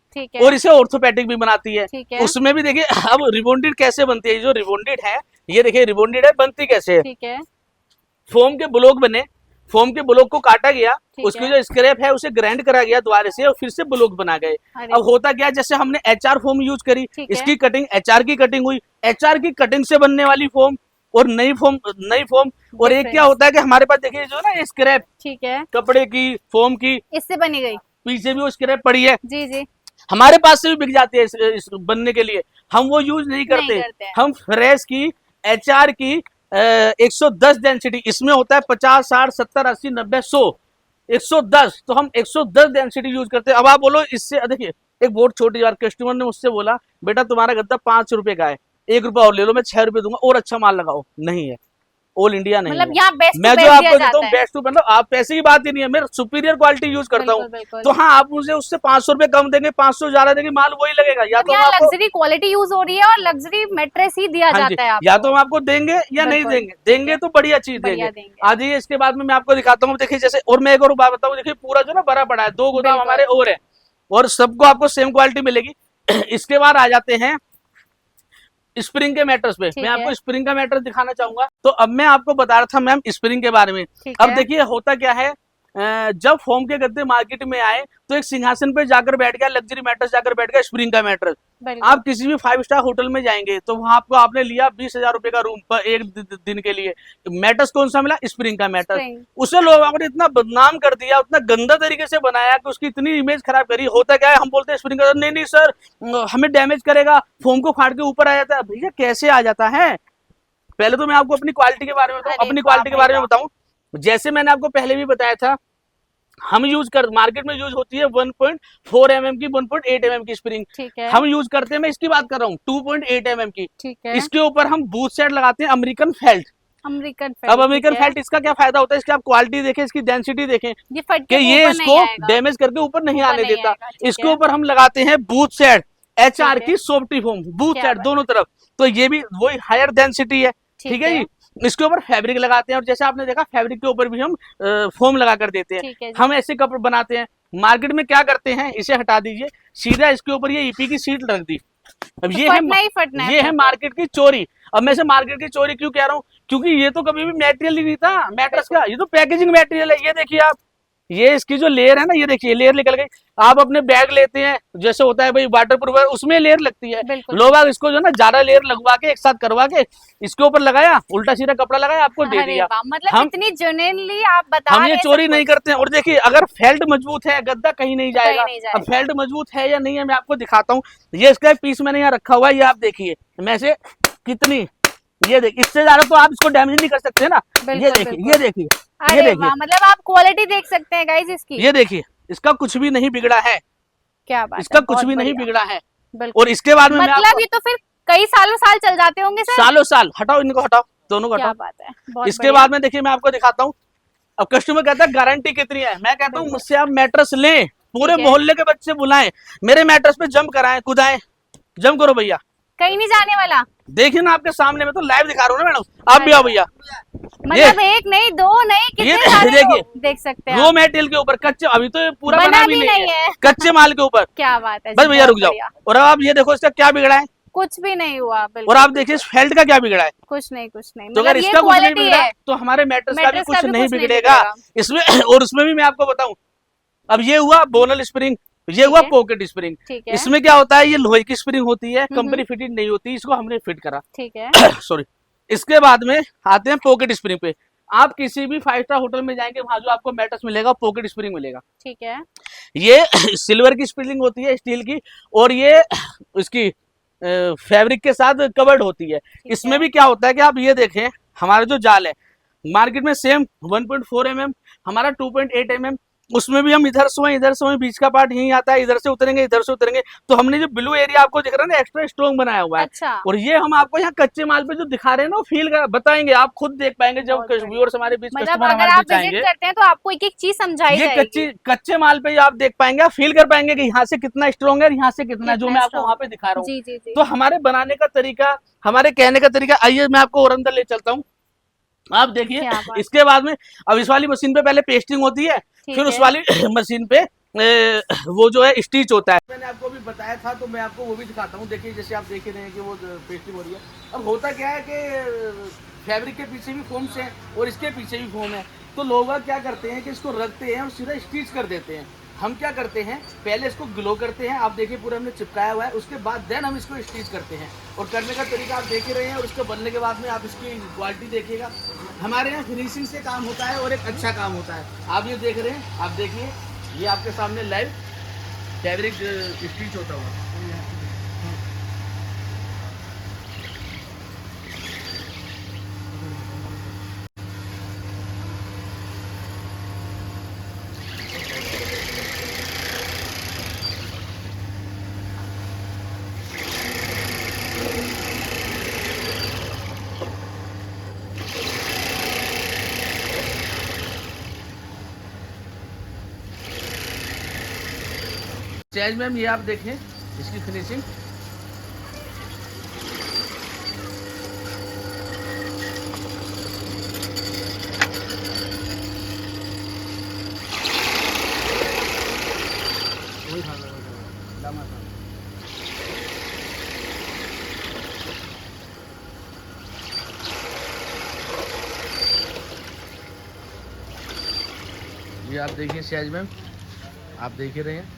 Speaker 2: और इसे ऑर्थोपेडिक भी बनाती है। उसमें भी देखिए अब रिबॉन्डेड कैसे बनती है, जो रिबॉन्डेड है ये देखिए रिबॉन्डेड है, बनती कैसे है, फोम के ब्लॉक बने, फोम के ब्लॉक को काटा गया, उसकी जो स्क्रैप है उसे ग्राइंड करा गया दोबारा से और फिर से ब्लॉक बना गए। अब होता क्या, जैसे हमने एचआर फोम यूज करी, इसकी कटिंग एचआर की कटिंग हुई, एचआर की कटिंग से बनने वाली फोम और नई फोम और एक क्या होता है कि हमारे पास देखिए जो ना स्क्रैप, ठीक है, कपड़े की, फोम की, इससे बनी गई, पीछे भी वो स्क्रैप पड़ी है, जी जी, हमारे पास से भी बिक जाती है इस बनने के लिए, हम वो यूज नहीं करते। हम फ्रेश की एचआर की 110 डेंसिटी, इसमें होता है 50, 60, 70, 80, 90, 100, 110, तो हम 110 डेंसिटी यूज करते हैं। अब आप बोलो इससे, देखिए एक बहुत छोटी बात, कस्टमर ने मुझसे बोला बेटा तुम्हारा गद्दा 5 रुपए का है, 1 रुपया और ले लो, मैं 6 रुपए दूंगा और अच्छा माल लगाओ। नहीं है, ऑल इंडिया नहीं, मतलब यहाँ मैं जो आपको देता हूँ बेस्ट टू, मतलब आप पैसे की बात ही नहीं है, मैं सुपीरियर क्वालिटी यूज करता हूँ। तो हाँ आप मुझे उससे 500 रुपए कम देंगे, 500 ज्यादा देंगे, माल वही लगेगा। या तो लग्जरी क्वालिटी यूज हो रही है और लग्जरी मैट्रेस ही दिया जाता है, या तो हम आपको देंगे या नहीं देंगे, देंगे तो बढ़िया चीज देंगे। आ जाइए, इसके बाद में मैं आपको दिखाता हूँ। देखिए जैसे, और मैं एक और बात बताऊँ, देखिए पूरा जो ना भरा पड़ा है, 2 गोदाम हमारे और है, और सबको आपको सेम क्वालिटी मिलेगी। इसके बाद आ जाते हैं स्प्रिंग के मैट्रेस पे। मैं आपको स्प्रिंग का मैट्रेस दिखाना चाहूंगा। तो अब मैं आपको बता रहा था मैम स्प्रिंग के बारे में। अब देखिए होता क्या है, जब फोम के गद्दे मार्केट में आए तो एक सिंहासन पे जाकर बैठ गया, लग्जरी मैट्रेस जाकर बैठ गया स्प्रिंग का मैट्रेस। आप किसी भी 5 स्टार होटल में जाएंगे तो वहां आपको, आपने लिया 20,000 रुपए का रूम पर एक दिन के लिए, मैट्रेस कौन सा मिला, स्प्रिंग का मैट्रेस। उसे लोगों ने इतना बदनाम कर दिया, उतना गंदा तरीके से बनाया कि उसकी इतनी इमेज खराब करी। होता क्या है, हम बोलते हैं स्प्रिंग का, नहीं सर हमें डैमेज करेगा, फोम को फाड़ के ऊपर आ जाता है। भैया कैसे आ जाता है, पहले तो मैं आपको अपनी क्वालिटी के बारे में बताऊं, अपनी क्वालिटी के बारे में बताऊं। जैसे मैंने आपको पहले भी बताया था, हम यूज कर, मार्केट में यूज होती है 1.4 mm की, 1.8 mm की स्प्रिंग, हम यूज करते हैं, मैं इसकी बात कर रहा हूँ 2.8 mm की। इसके ऊपर हम बूथ सेट लगाते हैं अमेरिकन फेल्ट। अब अमेरिकन फेल्ट, इसका क्या फायदा होता है, इसकी आप क्वालिटी देखें, इसकी डेंसिटी देखें कि ये इसको डैमेज करके ऊपर नहीं आने देता। इसके ऊपर हम लगाते हैं बूथ सेट एचआर की सोफ्टी फोम, बूथ सेट दोनों तरफ, तो ये भी वही हायर डेंसिटी है, ठीक है जी। इसके ऊपर फैब्रिक लगाते हैं, और जैसे आपने देखा फैब्रिक के ऊपर भी हम फोम लगा कर देते हैं। हम ऐसे कपड़े बनाते हैं। मार्केट में क्या करते हैं, इसे हटा दीजिए, सीधा इसके ऊपर ये ईपी की सीट रख दी। अब ये है, ये है मार्केट की चोरी। अब मैं से मार्केट की चोरी क्यों कह रहा हूँ, क्योंकि ये तो कभी भी मटेरियल ही नहीं था मैट्रेस का, ये तो पैकेजिंग मटेरियल है। ये देखिए आप, ये इसकी जो लेयर है ना, ये देखिए लेयर निकल गई। आप अपने बैग लेते हैं, जैसे होता है भाई वाटर प्रूफ है, उसमें लेयर लगती है, लोग इसको जो ना ज्यादा लेयर लगवा के एक साथ करवा के इसके ऊपर लगाया, उल्टा सीधा कपड़ा लगाया, आपको दे दिया। मतलब हम इतनी जेन्युइनली आप बता रहे हैं, हम ये चोरी नहीं करते हैं। और देखिए अगर फेल्ट मजबूत है, गद्दा कहीं नहीं जाएगा। अब फेल्ट मजबूत है या नहीं है, मैं आपको दिखाता हूँ। ये इसका पीस मैंने यहाँ रखा हुआ है, ये आप देखिए, मैं से कितनी, ये देखिए, इससे ज्यादा तो आप इसको डैमेज नहीं कर सकते ना। ये देखिए, ये देखिए, ये देखिए, मतलब आप क्वालिटी देख सकते हैं गाइस इसकी। ये देखिए, इसका कुछ भी नहीं बिगड़ा है, क्या बात, इसका कुछ भी नहीं बिगड़ा है। और इसके बाद में मतलब ये तो फिर कई सालों साल चल जाते होंगे सर। सालों साल, हटाओ इनको, हटाओ दोनों को, हटाओ। बात है। इसके बाद में देखिए मैं आपको दिखाता हूँ। अब कस्टमर कहता है गारंटी कितनी है, मैं कहता हूँ मुझसे आप मैट्रेस लें, पूरे मोहल्ले के बच्चे बुलाएं, मेरे मैट्रेस पे जंप कराएं, कुदाएं, जंप करो भैया, कहीं नहीं जाने वाला। देखिए ना आपके सामने, में तो लाइव दिखा रहा हूँ ना मैडम, आप भी आओ भैया। मतलब एक नहीं, दो नहीं, कितने सारे देखिए, देख सकते हैं रो मटेरियल के ऊपर, कच्चे, अभी तो पूरा बना भी नहीं है, कच्चे माल के ऊपर। क्या बात है, बस भैया रुक जाओ। और अब आप ये देखो इसका क्या बिगड़ा है, कुछ भी नहीं हुआ। और आप देखिए इस फेल्ट का क्या बिगड़ा है, कुछ नहीं, कुछ नहीं। तो अगर इसका कुछ नहीं बिगड़ा तो हमारे मैट्रेस का भी कुछ नहीं बिगड़ेगा इसमें। और उसमें भी मैं आपको बताऊं, अब ये हुआ बोनल स्प्रिंग, ये हुआ पॉकेट स्प्रिंग। इसमें क्या होता है, ये लोहे की स्प्रिंग होती है, कंपनी फिटेड नहीं होती, इसको हमने फिट करा, ठीक है। सॉरी। इसके बाद में आते हैं पॉकेट स्प्रिंग पे। आप किसी भी 5 स्टार होटल में जाएंगे, वहां जो आपको मैट्रेस मिलेगा पॉकेट स्प्रिंग मिलेगा, ठीक है। ये सिल्वर की स्प्रिंग होती है, स्टील की, और ये इसकी फैब्रिक के साथ कवर्ड होती है। इसमें भी क्या होता है कि आप ये देखें, हमारा जो जाल है मार्केट में सेम 1.4 mm, हमारा 2.8 mm, उसमें भी हम इधर सोए, बीच का पार्ट यहीं आता है, इधर से उतरेंगे, इधर से उतरेंगे। तो हमने जो ब्लू एरिया आपको दिख रहा है ना, एक्स्ट्रा स्ट्रॉन्ग बनाया हुआ है।
Speaker 1: अच्छा।
Speaker 2: और ये हम आपको यहाँ कच्चे माल पे जो दिखा रहे हैं ना, फील बताएंगे, आप खुद देख पाएंगे जब व्यूअर्स हमारे बीच,
Speaker 1: मतलब
Speaker 2: कस्टमर
Speaker 1: अगर
Speaker 2: हमारे
Speaker 1: आप
Speaker 2: बीच
Speaker 1: विजिट
Speaker 2: आएंगे,
Speaker 1: करते हैं तो आपको एक एक चीज समझाई
Speaker 2: ये
Speaker 1: जाएगी।
Speaker 2: कच्चे माल पे आप देख पाएंगे, आप फील कर पाएंगे कि यहाँ से कितना स्ट्रॉन्ग है, यहाँ से कितना, जो मैं आपको वहां पे दिखा रहा हूँ।
Speaker 1: जी जी जी।
Speaker 2: तो हमारे बनाने का तरीका, हमारे कहने का तरीका, आइए मैं आपको और अंदर ले चलता हूँ। आप देखिए, इसके बाद में अब इस वाली मशीन पे पहले पेस्टिंग होती है, फिर उस वाली मशीन पे वो जो है स्टिच होता है। मैंने आपको अभी बताया था, तो मैं आपको वो भी दिखाता हूँ। देखिए, जैसे आप देख रहे हैं कि वो पेस्टिंग हो रही है। अब होता क्या है कि फैब्रिक के पीछे भी फोम्स है और इसके पीछे भी फोम है। तो लोग क्या करते हैं कि इसको रखते हैं और सीधा स्टिच कर देते हैं। हम क्या करते हैं, पहले इसको ग्लो करते हैं। आप देखिए, पूरा हमने चिपकाया हुआ है। उसके बाद देन हम इसको स्टिच करते हैं, और करने का तरीका आप देख ही रहे हैं। और इसको बनने के बाद में आप इसकी क्वालिटी देखिएगा। हमारे यहाँ फिनिशिंग से काम होता है और एक अच्छा काम होता है। आप ये देख रहे हैं, आप देखिए, ये आपके सामने लाइव फैब्रिक स्टिच होता हुआ। चेंज मैम, ये आप देखें इसकी फिनिशिंग। ये आप देखिए सहज मैम, आप देख ही रहे हैं।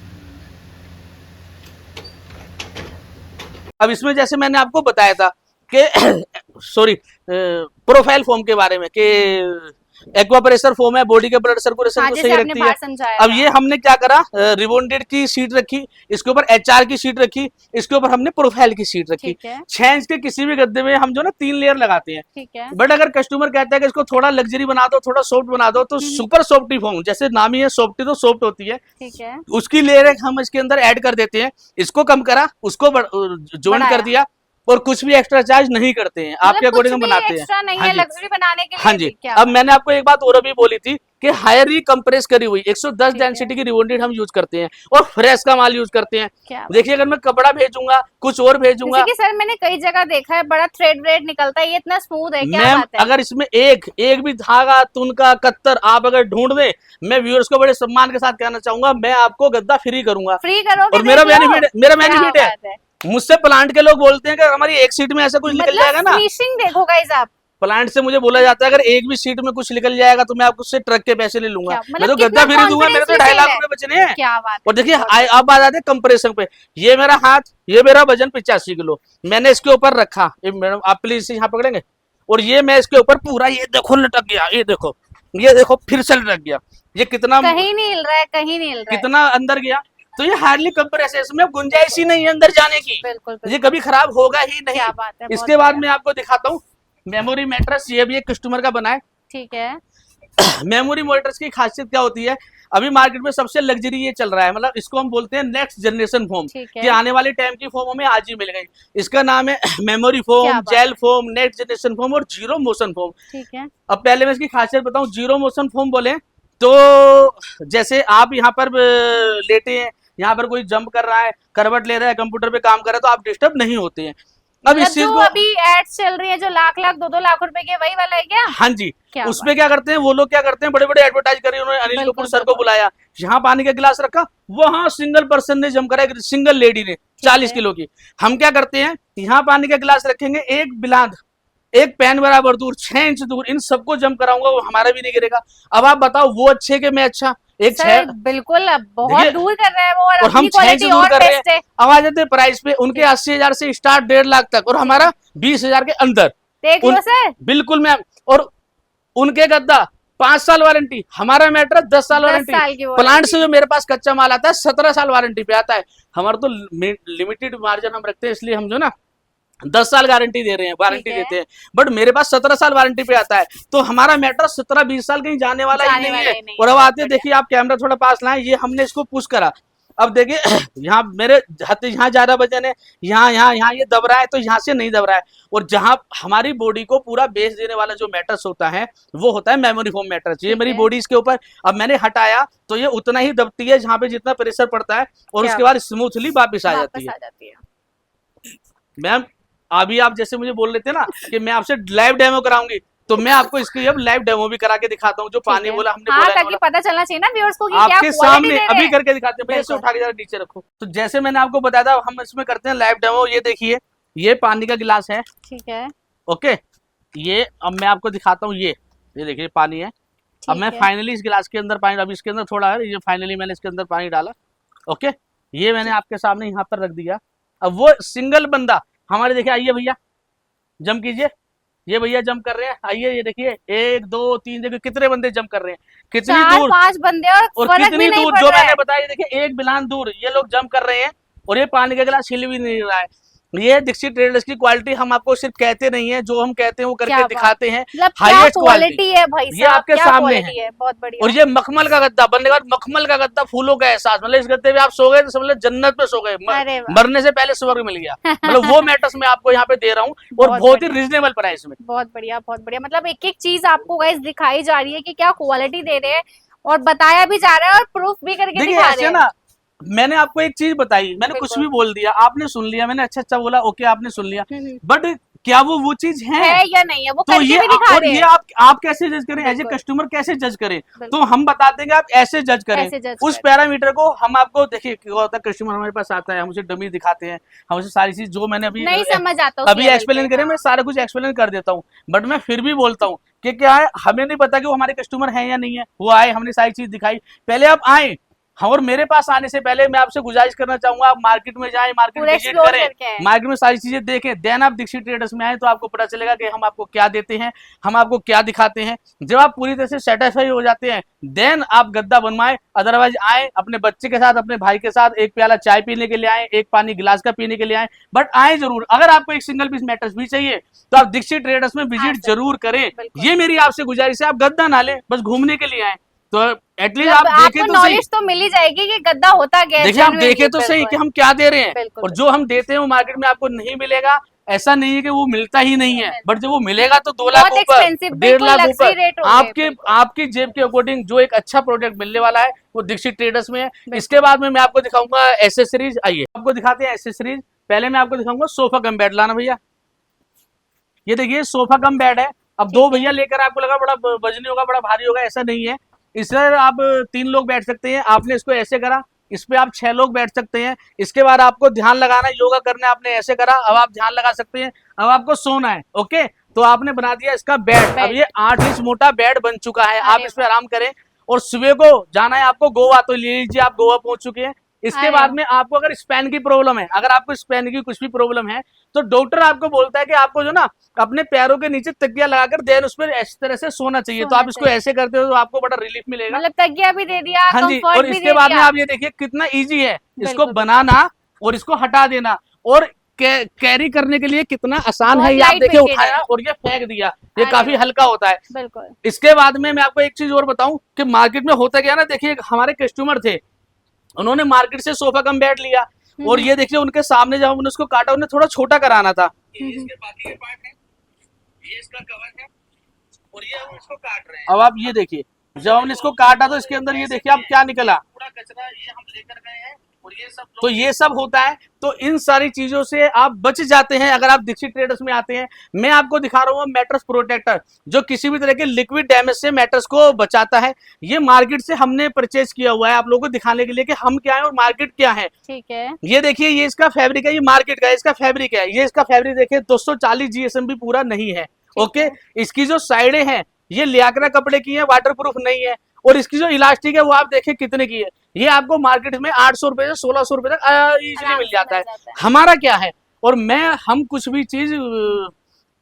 Speaker 2: अब इसमें जैसे मैंने आपको बताया था कि सॉरी, प्रोफाइल फॉर्म के बारे में, कि एक्वा प्रेशर फॉर्म है, बॉडी के ब्लड सर्कुलेशन को सही रखती है। अब ये हमने क्या करा, रिबॉन्डेड की शीट रखी, इसके ऊपर एचआर की शीट रखी, इसके ऊपर हमने प्रोफाइल की शीट रखी। 6 इंच के किसी भी गद्दे में हम जो ना 3 लेयर लगाते हैं।
Speaker 1: ठीक है।
Speaker 2: बट अगर कस्टमर कहता है कि इसको थोड़ा लग्जरी बना दो, थोड़ा सॉफ्ट बना दो, तो सुपर सॉफ्टी फॉर्म, जैसे नाम ही है सॉफ्टी, तो सॉफ्ट होती है।
Speaker 1: ठीक है।
Speaker 2: उसकी लेयर हम इसके अंदर ऐड कर देते हैं। इसको कम करा, उसको ज्वाइन कर दिया, और कुछ भी एक्स्ट्रा चार्ज नहीं करते हैं, आपके अकॉर्डिंग हम बनाते हैं।
Speaker 1: नहीं है लग्जरी बनाने के लिए।
Speaker 2: हाँ जी। अब मैंने आपको एक बात और अभी बोली थी कि हायर कंप्रेस करी हुई 110 डेंसिटी की रिबॉन्डेड हम यूज करते हैं, और फ्रेश का माल यूज करते हैं। देखिए, अगर मैं कपड़ा भेजूंगा, कुछ और भेजूंगा,
Speaker 1: सर मैंने कई जगह देखा है, बड़ा थ्रेड व्रेड निकलता है, ये इतना स्मूथ है, क्या बात है?
Speaker 2: अगर इसमें एक भी धागा, तुनका, कत्तर आप अगर ढूंढ दे, मैं व्यूअर्स को बड़े सम्मान के साथ कहना चाहूंगा, मैं आपको गद्दा फ्री करूंगा।
Speaker 1: फ्री करोगे?
Speaker 2: और मेरा बेनिफिट है, मुझसे प्लांट के लोग बोलते हैं कि हमारी एक सीट में ऐसा कुछ निकल जाएगा ना।
Speaker 1: फिनिशिंग देखो गाइस आप,
Speaker 2: प्लांट से मुझे बोला जाता है अगर एक भी सीट में कुछ निकल जाएगा तो मैं आपको उससे ट्रक के पैसे ले लूंगा। मैं तो गद्दा फ्री दूंगा, मेरे तो 2.5 लाख रुपए बचने हैं।
Speaker 1: क्या बात है।
Speaker 2: और देखिए, अब बात आते हैं कंप्रेशन पे। ये मेरा हाथ, ये मेरा वजन 85 किलो, मैंने इसके ऊपर रखा, मैडम आप प्लीज यहाँ पकड़ेंगे, और ये मैं इसके ऊपर पूरा, ये देखो लटक गया, ये देखो फिर से लटक गया। ये कितना,
Speaker 1: कहीं नहीं हिल रहा है, कहीं नहीं हिल रहा है,
Speaker 2: कितना अंदर गया। तो ये हार्डली कंप्रेस है, इसमें गुंजाइश ही नहीं है अंदर जाने की।
Speaker 1: बिल्कुल।
Speaker 2: ये कभी खराब होगा ही नहीं।
Speaker 1: क्या बात है।
Speaker 2: इसके बाद मैं आपको दिखाता हूँ मेमोरी मैट्रेस। ये भी एक कस्टमर का बना है।
Speaker 1: ठीक है।
Speaker 2: मेमोरी मैट्रेस की खासियत क्या होती है, अभी मार्केट में सबसे लग्जरी ये चल रहा है, मतलब इसको हम बोलते हैं नेक्स्ट जनरेशन फोम, कि आने वाले टाइम की फोम हमें आज ही मिल गई। इसका नाम है memory foam, gel foam, next generation foam और जीरो मोशन फोम।
Speaker 1: ठीक है।
Speaker 2: अब पहले मैं इसकी खासियत बताऊं। जीरो मोशन फोम बोले तो जैसे आप यहाँ पर लेटे हैं, यहाँ पर कोई जंप कर रहा है, करवट ले रहा है, कंप्यूटर पे काम कर रहा है, तो आप डिस्टर्ब नहीं होते हैं। अब इस चीज को,
Speaker 1: अभी एड्स चल रही है जो लाख 2-2 लाख रुपए के, वही वाला है क्या?
Speaker 2: हाँ जी। उसमें क्या करते हैं वो लोग, क्या करते हैं, बड़े बड़े एडवर्टाइज कर रहे हैं। उन्होंने अनिल कपूर सर को बुलाया, यहाँ पानी का गिलास रखा, वहां सिंगल पर्सन ने जम करा, सिंगल लेडी ने 40 किलो की। हम क्या करते हैं, यहाँ पानी का गिलास रखेंगे, एक बिलांद, एक पैन बराबर दूर, 6 इंच दूर, इन सबको जम कराऊंगा, वो हमारा भी नहीं गिरेगा। अब आप बताओ, वो अच्छे के मैं अच्छा, एक
Speaker 1: सर बिल्कुल बहुत दूर कर रहे हैं वो,
Speaker 2: और हम 6 इंच दूर कर रहे हैं। अब आ जाते हैं प्राइस पे, उनके 80,000 से स्टार्ट 1.5 लाख तक, और हमारा 20,000 के अंदर।
Speaker 1: देख लो सर।
Speaker 2: बिल्कुल मैम। और उनके गद्दा 5 साल वारंटी, हमारा मैट्रेस 10 साल वारंटी। प्लांट से जो मेरे पास कच्चा माल आता है 17 साल वारंटी पे आता है। हमारा तो लिमिटेड मार्जिन हम रखते हैं, इसलिए हम जो ना 10 साल गारंटी दे रहे हैं, वारंटी देते हैं, बट मेरे पास 17 साल वारंटी पे आता है। तो हमारा मैट्रेस 17-20 साल कहीं जाने वाला ही नहीं है। और अब आते हैं, देखिए आप कैमरा थोड़ा पास लाएं, ये हमने इसको पुश करा, अब देखिए यहाँ मेरे हाथ यहाँ ज्यादा वजन है, यहाँ यहाँ यहाँ ये दब रहा है, तो यहाँ से नहीं दब रहा है। और जहाँ हमारी बॉडी को पूरा बेस देने वाला जो मैट्रेस होता है वो होता है मेमोरी फोम मैट्रेस। ये मेरी बॉडी इसके ऊपर अब मैंने हटाया तो ये उतना ही दबती है जहाँ पे जितना प्रेशर पड़ता है, और उसके बाद स्मूथली वापिस आ जाती है। मैम अभी आप जैसे मुझे बोल रहे थे ना कि मैं आपसे लाइव डेमो कराऊंगी, तो मैं आपको इसकी अब लाइव डेमो भी करा के दिखाता हूँ, जो पानी बोला हमने बोला
Speaker 1: ताकि पता चलना चाहिए ना व्यूअर्स को कि
Speaker 2: आपके
Speaker 1: क्या
Speaker 2: सामने अभी करके दिखाते हैं। भैया इसे उठा के जरा नीचे रखो। तो जैसे मैंने आपको बताया था, हम इसमें करते हैं लाइव डेमो। ये देखिए, ये पानी का गिलास है,
Speaker 1: ठीक है,
Speaker 2: ओके। ये अब मैं आपको दिखाता हूँ, ये देखिए पानी है। अब मैं फाइनली इस गिलास के अंदर पानी, अब इसके अंदर थोड़ा है, ये फाइनली मैंने इसके अंदर पानी डाला, ओके। ये मैंने आपके सामने यहाँ पर रख दिया। अब वो सिंगल बंदा हमारे, देखिए आइए भैया जम कीजिए, ये भैया जम कर रहे हैं, आइए ये देखिए 1 2 3, देखिए कितने बंदे जम कर रहे हैं, कितनी दूर
Speaker 1: 4-5 बंदे और
Speaker 2: कितनी दूर, जो मैंने बताया, देखिए 1 बिलान दूर ये लोग जम कर रहे हैं, और ये पानी का गिलास हिल भी नहीं रहा है। ये दीक्षित ट्रेडर्स की क्वालिटी हम आपको सिर्फ कहते नहीं है, जो हम कहते हैं वो करके दिखाते हैं।
Speaker 1: हाईएस्ट क्वालिटी है भाई साहब,
Speaker 2: ये आपके सामने है,
Speaker 1: बहुत बढ़िया।
Speaker 2: और ये मखमल का गद्दा, बनने के बाद मखमल का गद्दा, फूलों का एहसास, मतलब इस गद्दे पे आप सो गए तो समझ लो जन्नत पे सो गए, मरने से पहले स्वर्ग मिल गया। मतलब वो मैट्रेस मैं आपको यहाँ पे दे रहा हूँ, और बहुत ही रिजनेबल प्राइस में।
Speaker 1: बहुत बढ़िया, बहुत बढ़िया। मतलब एक एक चीज आपको गाइस दिखाई जा रही है कि क्या क्वालिटी दे रहे हैं, और बताया भी जा रहा है, और प्रूफ भी करके दिखा रहे हैं ना।
Speaker 2: मैंने आपको एक चीज बताई, मैंने कुछ भी बोल दिया, आपने सुन लिया, मैंने अच्छा अच्छा बोला, ओके आपने सुन लिया, बट क्या वो चीज है
Speaker 1: या नहीं है, वो
Speaker 2: तो
Speaker 1: ये भी दिखा रहे हैं।
Speaker 2: ये आप कैसे जज करें, एज ए कस्टमर कैसे जज करें? तो हम बता देंगे, आप ऐसे जज करें। उस पैरामीटर को हम आपको, देखिए क्या होता है, कस्टमर हमारे पास आता है, हम उसे डमी दिखाते हैं, हम उसे सारी चीज जो मैंने अभी
Speaker 1: नहीं समझ आता
Speaker 2: अभी एक्सप्लेन करें, मैं सारा कुछ एक्सप्लेन कर देता हूँ, बट मैं फिर भी बोलता हूँ कि क्या है, हमें नहीं पता कि वो हमारे कस्टमर है या नहीं है। वो आए, हमने सारी चीज दिखाई, पहले आप आए, और मेरे पास आने से पहले मैं आपसे गुजारिश करना चाहूंगा, आप मार्केट में जाएं, मार्केट विजिट करें, मार्केट में सारी चीजें देखें, देन आप दीक्षित ट्रेडर्स में आए, तो आपको पता चलेगा कि हम आपको क्या देते हैं, हम आपको क्या दिखाते हैं। जब आप पूरी तरह से सेटिस्फाई हो जाते हैं, देन आप गद्दा बनवाएं। अदरवाइज आए अपने बच्चे के साथ, अपने भाई के साथ, एक प्याला चाय पीने के लिए आए, एक पानी गिलास का पीने के लिए आए, बट आए जरूर। अगर आपको एक सिंगल पीस मैट्रेस भी चाहिए तो आप दीक्षित ट्रेडर्स में विजिट जरूर करें। ये मेरी आपसे गुजारिश है, आप गद्दा ना लें, बस घूमने के लिए आए, तो एटलीस्ट आप देखें तो
Speaker 1: नॉलेज तो मिल ही जाएगी कि गद्दा होता क्या है।
Speaker 2: देखिए आप देखें तो सही कि हम क्या दे रहे हैं, और जो हम देते हैं वो मार्केट में आपको नहीं मिलेगा। ऐसा नहीं है कि वो मिलता ही नहीं है, बट जब वो मिलेगा तो 2 लाख ऊपर, 1.5 लाख ऊपर, आपकी जेब के अकॉर्डिंग जो एक अच्छा प्रोडक्ट मिलने वाला है वो दीक्षित ट्रेडर्स में है। इसके बाद में मैं आपको दिखाऊंगा एसेसरीज। आइए आपको दिखाते हैं एसेसरीज। पहले मैं आपको दिखाऊंगा सोफा कम बेड। लाना भैया, ये देखिए सोफा कम बेड है। अब 2 भैया लेकर आपको लगा बड़ा वजनी होगा, बड़ा भारी होगा, ऐसा नहीं है। इस आप 3 लोग बैठ सकते हैं। आपने इसको ऐसे करा, इस पे आप 6 लोग बैठ सकते हैं। इसके बाद आपको ध्यान लगाना, योगा करना, आपने ऐसे करा, अब आप ध्यान लगा सकते हैं। अब आपको सोना है, ओके, तो आपने बना दिया इसका बेड। अब ये 8 इंच मोटा बेड बन चुका है। आप इस पे आराम करें। और सुबह को जाना है आपको गोवा, तो ले लीजिए, आप गोवा पहुंच चुके हैं। इसके बाद में आपको अगर स्पेन की प्रॉब्लम है, अगर आपको स्पेन की कुछ भी प्रॉब्लम है, तो डॉक्टर आपको बोलता है कि आपको जो ना अपने पैरों के नीचे तकिया लगाकर देन उस पर इस तरह से सोना चाहिए। तो आप इसको ऐसे करते हो तो आपको बड़ा रिलीफ मिलेगा।
Speaker 1: मतलब तकिया भी दे दिया,
Speaker 2: हाँ जी। और इसके बाद में आप ये देखिए कितना इजी है इसको बनाना और इसको हटा देना, और कैरी करने के लिए कितना आसान है। ये आप देखिए, उठाया और ये फेंक दिया, ये काफी हल्का होता है।
Speaker 1: बिल्कुल।
Speaker 2: इसके बाद में मैं आपको एक चीज और बताऊं कि मार्केट में होता क्या ना, देखिए हमारे कस्टमर थे, उन्होंने मार्केट से सोफा कम बेड लिया, और ये देखिए उनके सामने जब हमने उसको काटा, उन्हें थोड़ा छोटा कराना था। ये इसके बाकी के पार्ट है, ये इसका कवर है, और ये हम इसको काट रहे हैं। अब आप ये देखिए, जब हमने इसको काटा तो इसके अंदर ये देखिए आप क्या निकला, पूरा कचरा ये हम लेकर गए हैं, और ये सब तो ये सब होता है। तो इन सारी चीजों से आप बच जाते हैं अगर आप दीक्षित ट्रेडर्स में आते हैं। मैं आपको दिखा रहा हूँ मैट्रेस प्रोटेक्टर, जो किसी भी तरह के लिक्विड डैमेज से मैट्रेस को बचाता है। ये मार्केट से हमने परचेज किया हुआ है आप लोगों को दिखाने के लिए कि हम क्या है और मार्केट क्या है।
Speaker 1: ठीक है, ये
Speaker 2: देखिए, ये इसका फैब्रिक है, ये मार्केट का इसका फैब्रिक है। ये इसका फैब्रिक देखिए 240 GSM भी पूरा नहीं है, ओके। इसकी जो साइडें हैं ये लियाकरा कपड़े की है, वाटर प्रूफ नहीं है। और इसकी जो इलास्टिक है वो आप देखें कितने की है। ये आपको मार्केट में 800 रुपए से 1600 रुपए तक इजीली मिल जाता है। हमारा क्या है, और हम कुछ भी चीज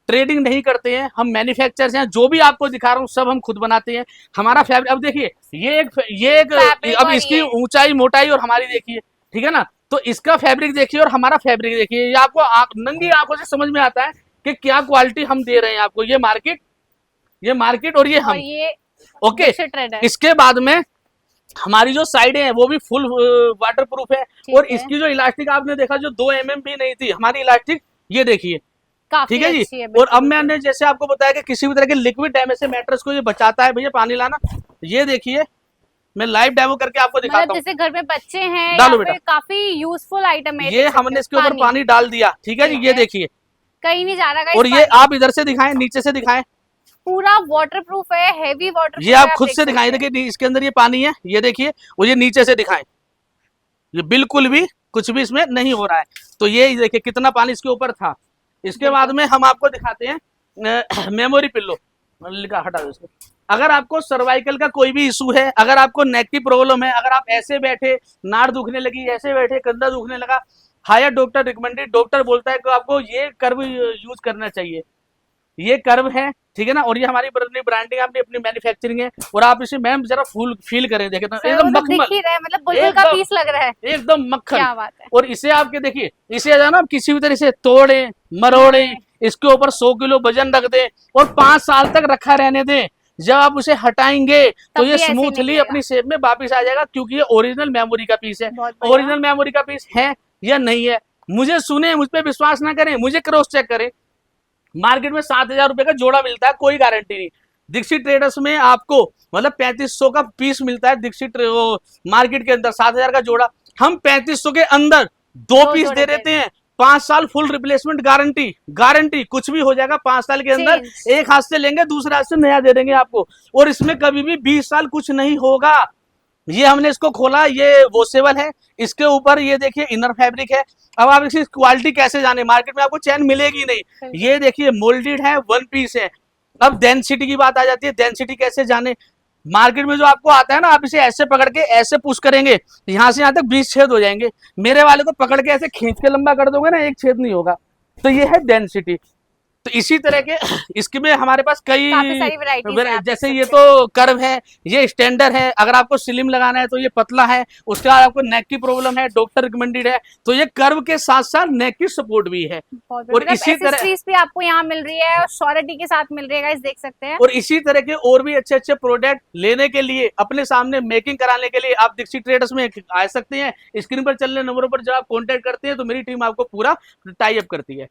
Speaker 2: ट्रेडिंग नहीं करते हैं, हम मैन्युफैक्चरर्स हैं। जो भी आपको दिखा रहा हूँ सब हम खुद बनाते हैं। हमारा फैब्रिक अब देखिए, ये एक अब इसकी ऊंचाई मोटाई और हमारी देखिए, ठीक है ना। तो इसका फैब्रिक देखिए और हमारा फैब्रिक देखिए, ये आपको नंगी आंखों से समझ में आता है कि क्या क्वालिटी हम दे रहे हैं आपको। ये मार्केट और ये हम,
Speaker 1: ये
Speaker 2: ओके। इसके बाद में हमारी जो साइडें हैं वो भी फुल वाटर प्रूफ है। और इसकी जो इलास्टिक आपने देखा जो 2 mm भी नहीं थी हमारी इलास्टिक, ये देखिए, ठीक है जी। और अब मैंने जैसे आपको बताया कि किसी भी तरह के लिक्विड डैमेज से मैट्रेस को ये बचाता है। भैया पानी लाना, ये देखिए मैं लाइव डेमो करके आपको दिखाता हूँ।
Speaker 1: जैसे घर में बच्चे हैं,
Speaker 2: डालो बेटा,
Speaker 1: काफी यूजफुल आइटम है
Speaker 2: ये हमने इसके ऊपर पानी डाल दिया, ठीक है जी। ये देखिए
Speaker 1: कहीं नहीं जा रहा।
Speaker 2: और ये आप इधर से दिखाएं, नीचे से दिखाएं,
Speaker 1: पूरा वाटरप्रूफ है, हेवी वाटरप्रूफ।
Speaker 2: ये आप खुद से दिखाएं, देखिए इसके अंदर ये पानी है, ये देखिए। और ये नीचे से दिखाएं, ये बिल्कुल भी कुछ भी इसमें नहीं हो रहा है। तो ये देखिए कितना पानी इसके ऊपर था। इसके बाद में हम आपको दिखाते हैं मेमोरी पिल्लो, हटा दो इसको। अगर आपको सर्वाइकल का कोई भी इशू है, अगर आपको नेक की प्रॉब्लम है, अगर आप ऐसे बैठे नाड़ दुखने लगी, ऐसे बैठे कंधा दुखने लगा, हायर डॉक्टर रिकमेंडेड, डॉक्टर बोलता है कि आपको ये कर्व यूज करना चाहिए। ये कर्व है, ठीक है ना। और ये हमारी ब्रांडिंग, आपने अपनी मैन्युफैक्चरिंग है। और आप इसे मैम जरा फुल फील करें, देखें तो एकदम मक्खन,
Speaker 1: मतलब बुलबुल का पीस लग रहा है,
Speaker 2: एकदम मक्खन।
Speaker 1: क्या बात है।
Speaker 2: और इसे आपके देखिए, इसे ना किसी भी तरह से तोड़े मरोड़े, इसके ऊपर 100 किलो वजन रख दे और 5 साल तक रखा रहने दें, जब आप उसे हटाएंगे तो ये स्मूथली अपनी शेप में वापिस आ जाएगा, क्योंकि ये ओरिजिनल मेमोरी का पीस है। ओरिजिनल मेमोरी का पीस है या नहीं है, मुझे सुने, मुझ पे विश्वास ना करें, मुझे क्रॉस चेक करें। मार्केट में 7,000 रुपए का जोड़ा मिलता है, कोई गारंटी नहीं। दीक्षित ट्रेडर्स में आपको मतलब 3500 का पीस मिलता है। दीक्षित मार्केट के अंदर 7,000 का जोड़ा, हम 3500 के अंदर 2 पीस दे देते हैं। 5 साल फुल रिप्लेसमेंट गारंटी, कुछ भी हो जाएगा 5 साल के अंदर। एक हाथ से लेंगे, दूसरे हाथ से नया दे देंगे आपको। और इसमें कभी भी 20 साल कुछ नहीं होगा। ये हमने इसको खोला, ये वॉशेबल है, इसके ऊपर ये देखिए इनर फैब्रिक है। अब आप इसकी क्वालिटी कैसे जाने, मार्केट में आपको चैन मिलेगी नहीं। ये देखिए मोल्डेड है, 1 पीस है। अब डेंसिटी की बात आ जाती है, डेंसिटी कैसे जाने। मार्केट में जो आपको आता है ना, आप इसे ऐसे पकड़ के ऐसे पुश करेंगे, यहाँ से यहाँ तक 20 छेद हो जाएंगे। मेरे वाले को पकड़ के ऐसे खींच के लंबा कर दोगे ना, एक छेद नहीं होगा। तो ये है डेंसिटी। तो इसी तरह के इसके में हमारे पास कई जैसे ये तो कर्व है, ये स्टैंडर्ड है। अगर आपको स्लिम लगाना है तो ये पतला है। उसके बाद आपको नेक की प्रॉब्लम है, डॉक्टर रिकमेंडेड है, तो ये कर्व के साथ साथ नेक की सपोर्ट भी है। और इसी तरह
Speaker 1: भी आपको यहाँ मिल रही है और श्योरिटी के साथ मिल रही है, देख सकते हैं।
Speaker 2: और इसी तरह के और भी अच्छे अच्छे प्रोडक्ट लेने के लिए, अपने सामने मेकिंग कराने के लिए आप दीक्षित ट्रेडर्स में आ सकते हैं। स्क्रीन पर चलने नंबरों पर जब आप कॉन्टेक्ट करते हैं तो मेरी टीम आपको पूरा टाई अप करती है।